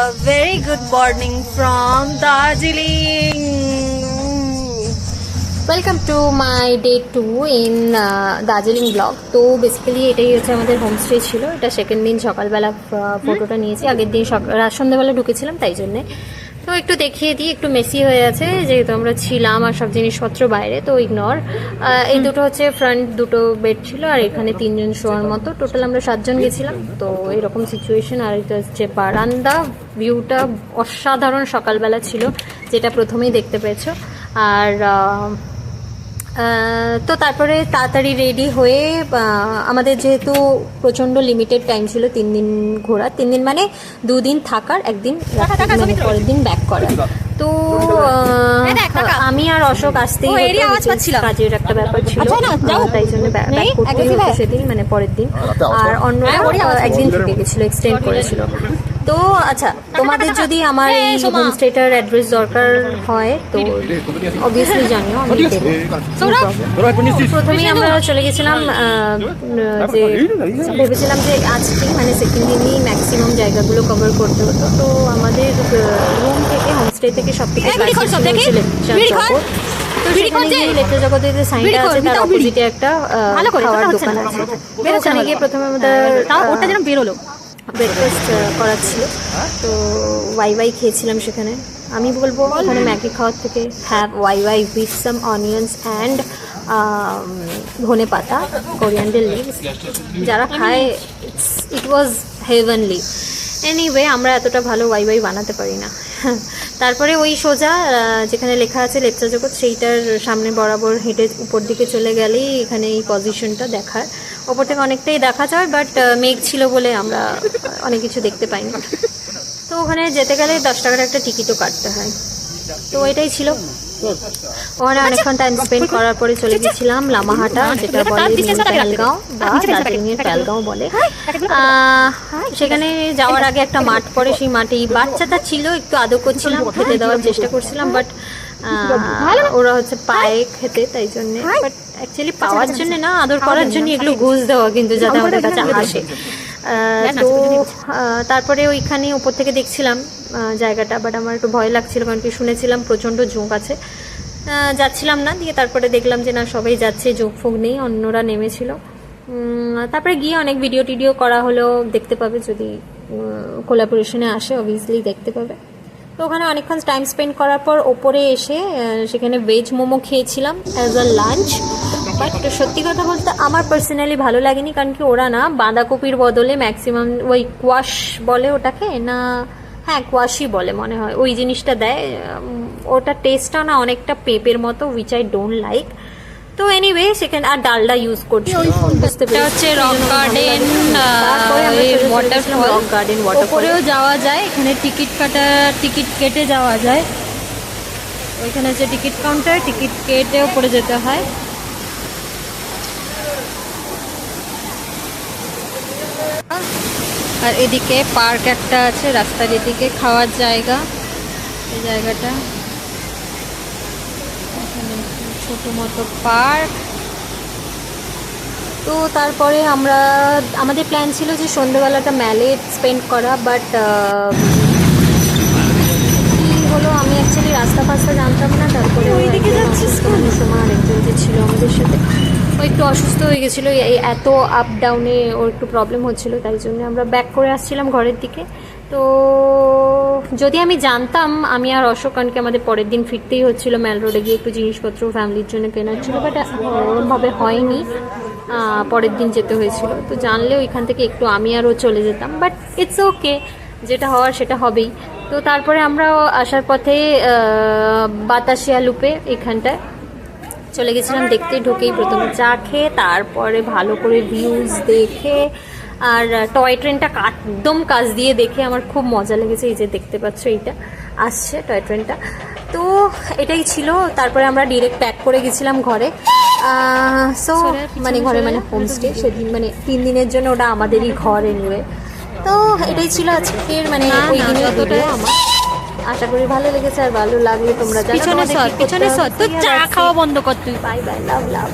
A very good morning from Darjeeling. Welcome to my day 2 in Darjeeling blog. তো basically এটাই হচ্ছে আমাদের homestay ছিল। এটা সেকেন্ড দিন সকালবেলা ফটোটা নিয়েছি, আগের দিন সন্ধ্যাবেলা ঢুকেছিলাম, তাই জন্যে তো একটু দেখিয়ে দিই। একটু মেসি হয়ে আছে যেহেতু আমরা ছিলাম আর সব জিনিসপত্র বাইরে, তো ইগনোর। এই দুটো হচ্ছে ফ্রন্ট দুটো বেড ছিল আর এখানে 3 জন শোয়ার মতো, টোটাল আমরা 7 জন গেছিলাম। তো এরকম সিচুয়েশন। আর এটা হচ্ছে বারান্দা, ভিউটা অসাধারণ সকালবেলা ছিল, যেটা প্রথমেই দেখতে পেয়েছো। আর তো তারপরে তাড়াতাড়ি রেডি হয়ে আমাদের যেহেতু প্রচণ্ড লিমিটেড টাইম ছিল 3 দিন ঘোরা, 3 দিন মানে 2 দিন থাকার, একদিন মানে পরের দিন ব্যাক করার। তো আমি আর অশোক আসতেই কাজের একটা ব্যাপার ছিল, তাই জন্য ব্যাক করতেই হতো সেদিন, মানে পরের দিন। আর অন্যরা একদিন থেকে গেছিলো, এক্সটেন্ড করেছিল। তো আচ্ছা, তোমাদের যদি আমার এই হোমস্টেটার অ্যাড্রেস দরকার হয় তো অবভিয়াসলি জানিও, আমি দেবো। প্রথমেই আমরা চলে গেছিলাম, যে ভেবেছিলাম যে আজকে মানে সেকেন্ড দিনই ম্যাক্সিমাম জায়গাগুলো কভার করতে হতো। তো আমাদের রুম থেকে হোমস্টে থেকে সব থেকে লেকচার জগতের যে সাইনটা আছে তার অপোজিটে একটা খাওয়ার দোকান আছে। ওখানে গিয়ে প্রথমে আমাদের ওটা যেন বেরোলো ব্রেকফাস্ট করার ছিল, তো ওয়াই খেয়েছিলাম সেখানে। আমি বলবো ওখানে ম্যাগি খাওয়ার থেকে হ্যাভ ওয়াই উইথ সাম অনিয়ন্স অ্যান্ড ধনে পাতা, কোরিয়ান্ডার লিভস। যারা খায় ইট ওয়াজ হেভেনলি। এনিওয়ে, আমরা এতটা ভালো ওয়াই বানাতে পারি না। তারপরে ওই সোজা যেখানে লেখা আছে লেকচার জগৎ, সেইটার সামনে বরাবর হেঁটে উপর দিকে চলে গেলেই এখানে এই পজিশনটা দেখার। ওপর থেকে অনেকটাই দেখা যায়, বাট মেঘ ছিল বলে আমরা অনেক কিছু দেখতে পাইনি। তো ওখানে যেতে গেলে 10 টাকার একটা টিকিটও কাটতে হয়। তো এটাই ছিল। ওখানে অনেকক্ষণ টাইম স্পেন্ড করার পরে চলে গেছিলাম লামাহাটা, যেটা বলে পেহেলগাঁও বা দার্জিলিংয়ের পেহেলগাঁও বলে। সেখানে যাওয়ার আগে একটা মাঠ পড়ে, সেই মাঠেই বাচ্চাটা ছিল, একটু আদর করছিলাম, খেতে দেওয়ার চেষ্টা করছিলাম, বাট ওরা হচ্ছে পায়ে খেতে, তাই জন্যে। বাট অ্যাকচুয়ালি পাওয়ার জন্য না, আদর করার জন্য এগুলো ঘুষ দেওয়া, কিন্তু যাতে আমাদের কাছে আসে। তো তারপরে ওইখানে উপর থেকে দেখছিলাম জায়গাটা, বাট আমার একটু ভয় লাগছিল, কারণ কি শুনেছিলাম প্রচণ্ড ঝোঁক আছে, যাচ্ছিলাম না। দিয়ে তারপরে দেখলাম যে না, সবাই যাচ্ছে, ঝোঁক ফোঁক নেই, অন্যরা নেমেছিল। তারপরে গিয়ে অনেক ভিডিও টিডিও করা হলো, দেখতে পাবে যদি কোলাবোরেশনে আসে, অবভিয়াসলি দেখতে পাবে। তো ওখানে অনেকক্ষণ টাইম স্পেন্ড করার পর ওপরে এসে সেখানে ভেজ মোমো খেয়েছিলাম অ্যাজ আ লাঞ্চ। বাট সত্যি কথা বলতে আমার পার্সোনালি ভালো লাগেনি, কারণ কি ওরা না বাঁধাকপির বদলে ম্যাক্সিমাম ওই কোয়াশ বলে ওটাকে, না হ্যাঁ কোয়াশই বলে মনে হয়, ওই জিনিসটা দেয়। ওটা টেস্টটা না অনেকটা পেঁপের মতো, উইচ আই ডোন্ট লাইক। তো এনিওয়ে সেখানে আর ডালডা ইউজ করছি, বুঝতে পেরেছি। হচ্ছে রক গার্ডেন ওপরেও যাওয়া যায়, এখানে টিকিট কেটে যাওয়া যায়। ওইখানে হচ্ছে টিকিট কাউন্টার, টিকিট কেটে ওপরে যেতে হয়। আর এদিকে পার্ক একটা আছে রাস্তার এদিকে, খাওয়ার জায়গা। এই জায়গাটা ছোট মতো পার্ক। তো তারপরে আমাদের প্ল্যান ছিল যে সন্ধ্যেবেলাটা ম্যালে স্পেন্ড করা, বাট কি হলো, আমি অ্যাকচুয়ালি রাস্তা ফাস্তা জানতাম না। তারপরে সময় আরেকজন যে ছিল আমাদের সাথে, ও একটু অসুস্থ হয়ে গেছিলো, এই এত আপ ডাউনে ওর একটু প্রবলেম হচ্ছিলো, তাই জন্য আমরা ব্যাক করে আসছিলাম ঘরের দিকে। তো যদি আমি জানতাম, আমি আর অশোক, কারণকে আমাদের পরের দিন ফিরতেই হচ্ছিলো, ম্যাল রোডে গিয়ে একটু জিনিসপত্র ফ্যামিলির জন্য কেনার ছিল, বাট ওরমভাবে হয়নি, পরের দিন যেতে হয়েছিল। তো জানলে ওইখান থেকে একটু আমি আরও চলে যেতাম, বাট ইটস ওকে, যেটা হওয়ার সেটা হবেই। তো তারপরে আমরা আসার পথে বাতাসিয়া লুপে এখানটায় চলে গেছিলাম দেখতে। ঢুকেই প্রথমে চা খেয়ে, তারপরে ভালো করে ভিউজ দেখে, আর টয় ট্রেনটা একদম কাছ দিয়ে দেখে আমার খুব মজা লেগেছে। এই যে দেখতে পাচ্ছ, এইটা আসছে টয় ট্রেনটা। তো এটাই ছিল। তারপরে আমরা ডিরেক্ট প্যাক করে গেছিলাম ঘরে। সো মানে ঘরে মানে হোমস্টে, সেদিন মানে 3 দিনের জন্য ওটা আমাদেরই ঘর এনিওয়ে। তো এটাই ছিল আজকের মানে ওই দিনের ভিডিও আমার। আশা করি ভালো লেগেছে, আর ভালো লাগলে তোমরা জানো। পিছনে সর, তো চা খাওয়া বন্ধ কর তুই। বাই বাই, লাভ।